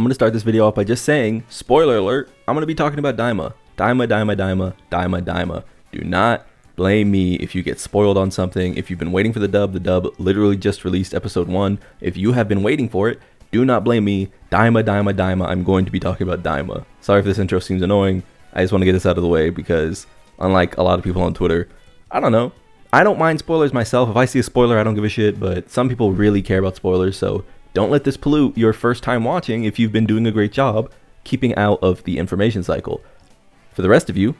I'm going to start this video off by just saying, spoiler alert, I'm going to be talking about DAIMA. DAIMA. Do not blame me if you get spoiled on something. If you've been waiting for the dub literally just released episode 1. If you have been waiting for it, do not blame me. DAIMA. I'm going to be talking about DAIMA. Sorry if this intro seems annoying. I just want to get this out of the way because unlike a lot of people on Twitter, I don't know. I don't mind spoilers myself. If I see a spoiler, I don't give a shit, but some people really care about spoilers, so don't let this pollute your first time watching if you've been doing a great job keeping out of the information cycle. For the rest of you,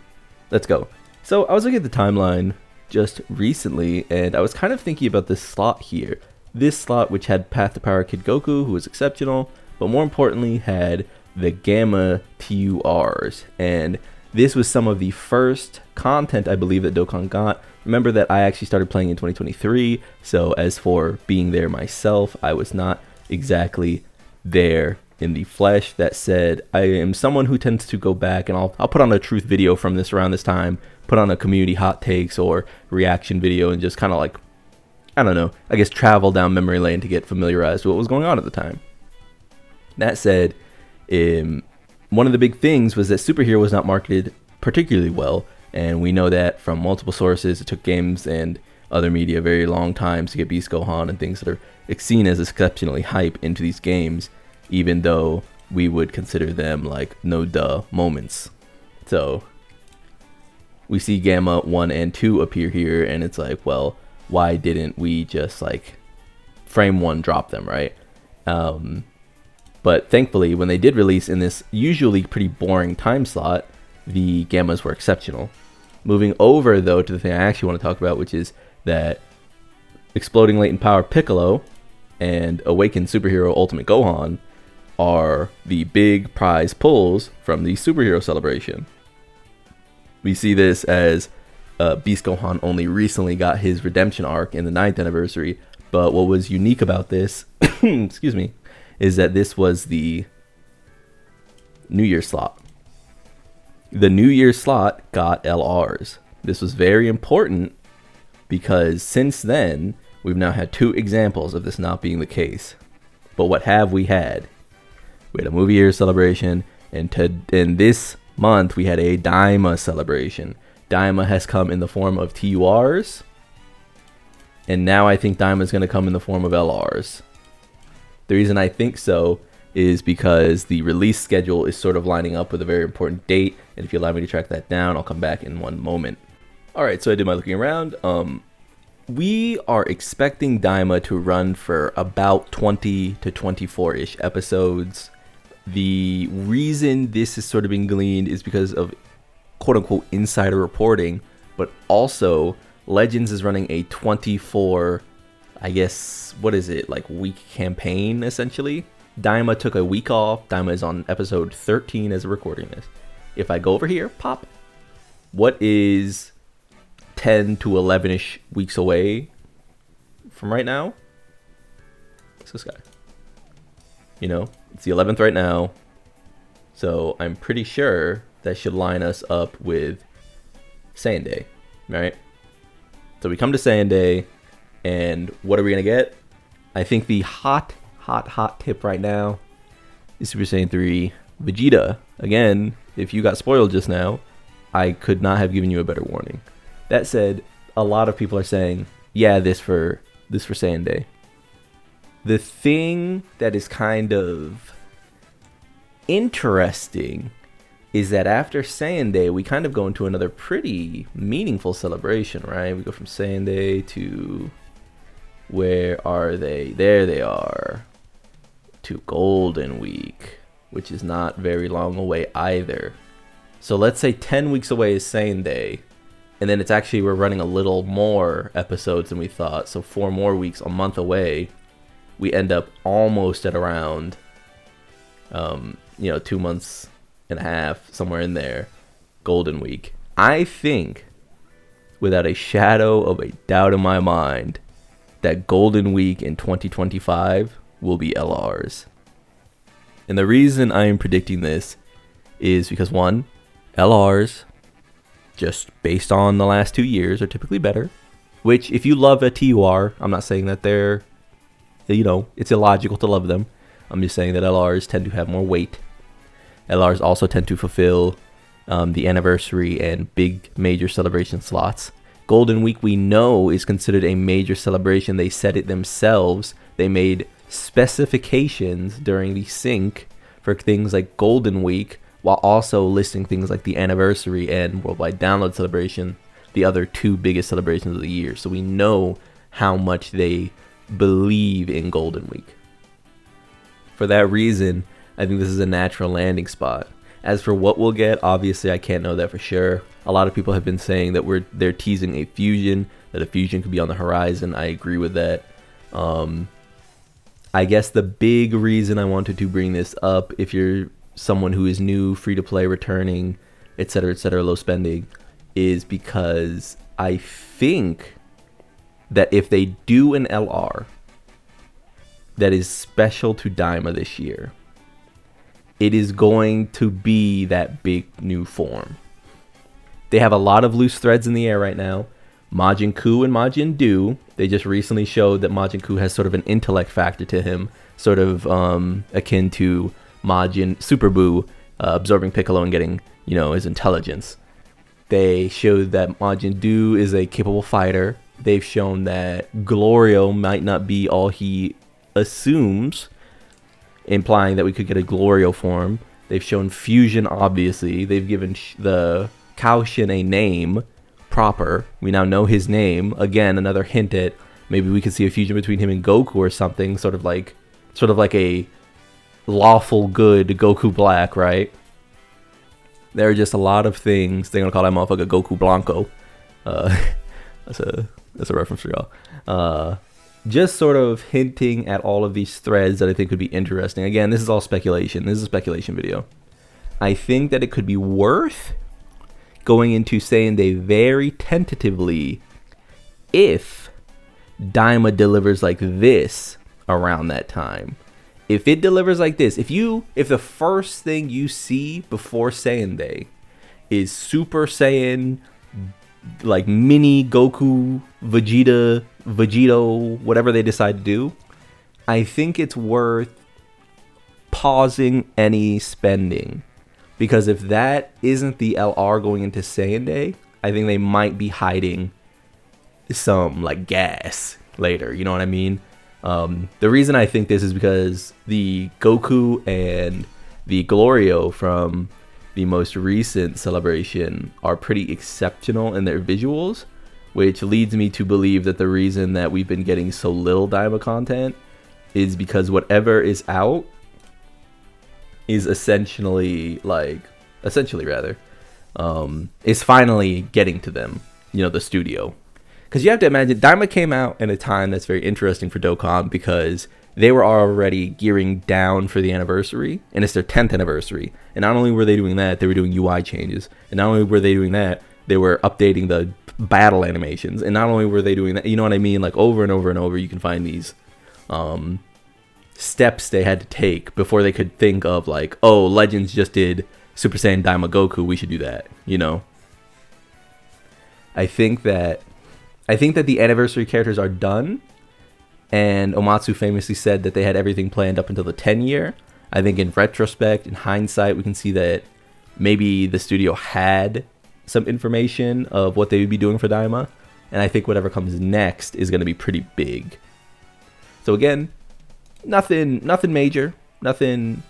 let's go. So I was looking at the timeline just recently, and I was kind of thinking about this slot here. This slot which had Path to Power Kid Goku, who was exceptional, but more importantly had the Gamma TURs. And this was some of the first content I believe that Dokkan got. Remember that I actually started playing in 2023, so as for being there myself, I was not exactly there in the flesh. That said, I am someone who tends to go back, and I'll put on a truth video from this around this time, put on a community hot takes or reaction video, and just kind of like, I don't know, I guess travel down memory lane to get familiarized with what was going on at the time. That said, one of the big things was that Superhero was not marketed particularly well, and we know that from multiple sources. It took games and other media a very long time to get Beast Gohan and things that are seen as exceptionally hype into these games, even though we would consider them like no duh moments. So we see Gamma 1 and 2 appear here, and it's like, well, why didn't we just like frame 1 drop them, right? But thankfully, when they did release in this usually pretty boring time slot, the Gammas were exceptional. Moving over though to the thing I actually want to talk about, which is that Exploding Latent Power Piccolo and Awakened Superhero Ultimate Gohan are the big prize pulls from the Superhero Celebration. We see this as Beast Gohan only recently got his redemption arc in the 9th anniversary, but what was unique about this, excuse me, is that this was the New Year slot. The New Year slot got LRs. This was very important because since then, we've now had 2 examples of this not being the case. But what have we had? We had a movie year celebration, and in this month, we had a DAIMA celebration. DAIMA has come in the form of TURs, and now I think DAIMA is going to come in the form of LRs. The reason I think so is because the release schedule is sort of lining up with a very important date, and if you allow me to track that down, I'll come back in one moment. Alright, so I did my looking around. We are expecting DAIMA to run for about 20 to 24-ish episodes. The reason this is sort of being gleaned is because of quote-unquote insider reporting, but also Legends is running a 24, I guess, what is it, like week campaign essentially. DAIMA took a week off. DAIMA is on episode 13 as we're recording this. If I go over here, pop, what is 10 to 11-ish weeks away from right now? It's this guy. You know, it's the 11th right now. So I'm pretty sure that should line us up with Saiyan Day, right? So we come to Saiyan Day, and what are we going to get? I think the hot tip right now is Super Saiyan 3 Vegeta. Again, if you got spoiled just now, I could not have given you a better warning. That said, a lot of people are saying, yeah, this for Saiyan Day. The thing that is kind of interesting is that after Saiyan Day, we kind of go into another pretty meaningful celebration, right? We go from Saiyan Day to, where are they? There they are. To Golden Week, which is not very long away either. So let's say 10 weeks away is Saiyan Day, and then it's actually, we're running a little more episodes than we thought, so 4 more weeks, a month away. We end up almost at around 2 months and a half, somewhere in there, Golden Week. I think, without a shadow of a doubt in my mind, that Golden Week in 2025 will be LRs. And the reason I am predicting this is because, one, LRs, just based on the last 2 years, are typically better. Which, if you love a TUR, I'm not saying that they're, it's illogical to love them. I'm just saying that LRs tend to have more weight. LRs also tend to fulfill the anniversary and big major celebration slots. Golden Week, we know, is considered a major celebration. They said it themselves. They made specifications during the sync for things like Golden Week, while also listing things like the anniversary and worldwide download celebration, the other two biggest celebrations of the year. So we know how much they believe in Golden Week. For that reason, I think this is a natural landing spot. As for what we'll get, obviously I can't know that for sure. A lot of people have been saying that they're teasing a fusion, that a fusion could be on the horizon. I agree with that. I guess the big reason I wanted to bring this up, if you're someone who is new, free to play, returning, etc., low spending, is because I think that if they do an LR that is special to DAIMA this year, it is going to be that big new form. They have a lot of loose threads in the air right now. Majin Ku and Majin Du, they just recently showed that Majin Ku has sort of an intellect factor to him, sort of akin to Majin Super Buu absorbing Piccolo and getting, his intelligence. They showed that Majin Du is a capable fighter. They've shown that Glorio might not be all he assumes, implying that we could get a Glorio form. They've shown fusion, obviously. They've given the Kaoshin a name proper. We now know his name. Again, another hint at maybe we could see a fusion between him and Goku or something, sort of like a lawful good Goku Black, right? There are just a lot of things. They're gonna call that motherfucker Goku Blanco. That's a reference for y'all. Just sort of hinting at all of these threads that I think could be interesting. Again, this is all speculation. This is a speculation video. I think that it could be worth going into saying they very tentatively if DAIMA delivers like this around that time. If it delivers like this, if the first thing you see before Saiyan Day is Super Saiyan, like mini Goku, Vegito, whatever they decide to do, I think it's worth pausing any spending. Because if that isn't the LR going into Saiyan Day, I think they might be hiding some like gas later. You know what I mean? The reason I think this is because the Goku and the Glorio from the most recent celebration are pretty exceptional in their visuals, which leads me to believe that the reason that we've been getting so little DAIMA content is because whatever is out is essentially is finally getting to them, the studio. Because you have to imagine, DAIMA came out in a time that's very interesting for Dokkan because they were already gearing down for the anniversary, and it's their 10th anniversary. And not only were they doing that, they were doing UI changes. And not only were they doing that, they were updating the battle animations. And not only were they doing that, you know what I mean? Like over and over and over, you can find these steps they had to take before they could think of like, oh, Legends just did Super Saiyan Daima Goku, we should do that, I think that the anniversary characters are done, and Omatsu famously said that they had everything planned up until the 10 year. I think in retrospect, in hindsight, we can see that maybe the studio had some information of what they would be doing for Daima, and I think whatever comes next is going to be pretty big. So again, nothing major, nothing,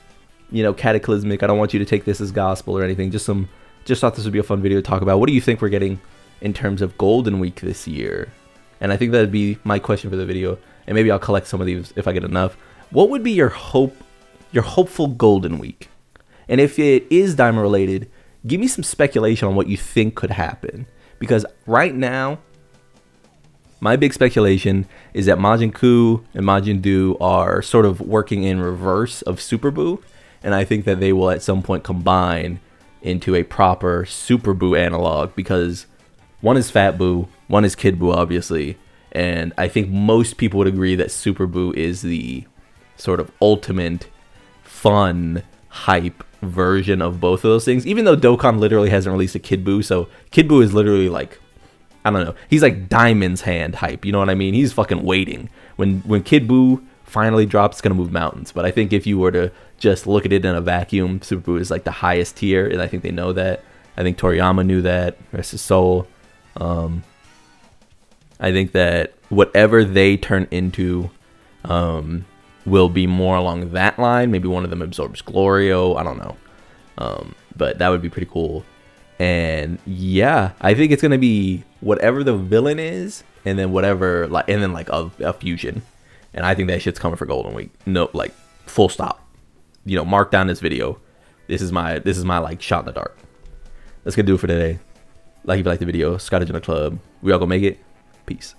cataclysmic. I don't want you to take this as gospel or anything. Just thought this would be a fun video to talk about. What do you think we're getting in terms of Golden Week this year? And I think that'd be my question for the video, and maybe I'll collect some of these if I get enough. What would be your hopeful Golden Week? And if it is Daima related, give me some speculation on what you think could happen. Because right now, my big speculation is that Majin Ku and Majin Du are sort of working in reverse of Super Buu, and I think that they will at some point combine into a proper Super Buu analog, because one is Fat Buu, one is Kid Buu, obviously, and I think most people would agree that Super Buu is the sort of ultimate fun, hype version of both of those things, even though Dokkan literally hasn't released a Kid Buu, so Kid Buu is literally like, I don't know, he's like Diamond's hand hype, you know what I mean? He's fucking waiting. When Kid Buu finally drops, it's gonna move mountains. But I think if you were to just look at it in a vacuum, Super Buu is like the highest tier, and I think they know that. I think Toriyama knew that. Rest his soul. I think that whatever they turn into will be more along that line. Maybe one of them absorbs Glorio. I don't know. But that would be pretty cool. And yeah, I think it's gonna be whatever the villain is, and then whatever a fusion. And I think that shit's coming for Golden Week. No, like full stop. You know, mark down this video. This is my like shot in the dark. That's gonna do it for today. Like if you like the video, Scottish in the club. We all gonna make it. Peace.